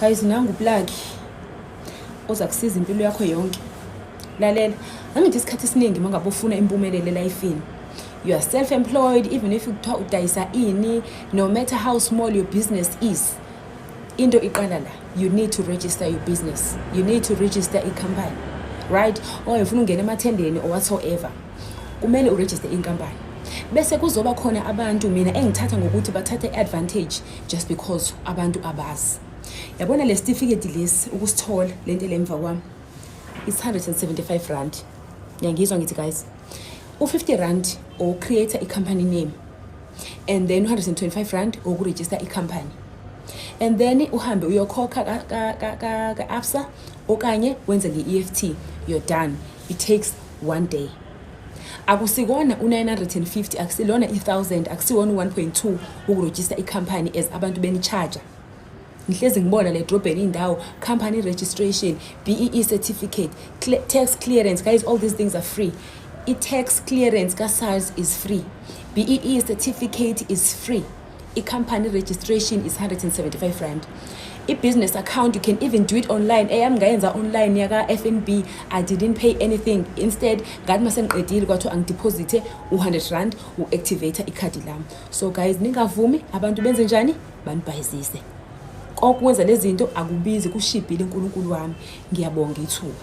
Guys, nangu plug oza kusiza impilo yakho yonke. Lalela, nami ngithi isikhathi esiningi mangabe ufuna impumelelo elifini. You are self-employed, even if uthiwa udayisa ini, no matter how small your business is. Into iqala la, you need to register your business. You need to register a company. Right? Or ufuna ungena emathendeni or whatsoever. Kumele uregister inkampani. Bese kuzoba khona abantu mina engithatha ngokuthi bathathe advantage just because abantu abazi. Yabona le certificate lesi ukusithola lento lemva kwami. It's 175 rand. Ngiyangizwa ngithi guys. U50 rand or create a company name. And then 125 rand or register a company. And then uhambe uyokhokha ka ABSA okanye wenze le-EFT. You're done. It takes 1 day. Akusikona u950, akusilona 1000, akusiwona 1.2 ukuregister i-company as abantu beni-charger. Ngihlezi ngibona le drobheni indawo, company registration, BEE certificate, tax clearance. Guys, all these things are free. I-tax clearance ka-SARS is free. BEE certificate is free. I-company registration is 175 rand. I-business account, you can even do it online. Eyami ngayenza online yaka FNB. I didn't pay anything. Instead, ngathi masengiqedile kwathiwa angideposite u100 rand u-activate ikhadi lami. So guys, ningavumi abantu benze njani? Banibhayizise. Kokwenza lezi zinto akubizi, kushibhile uNkulunkulu wami. Ngiyabonga ithuba.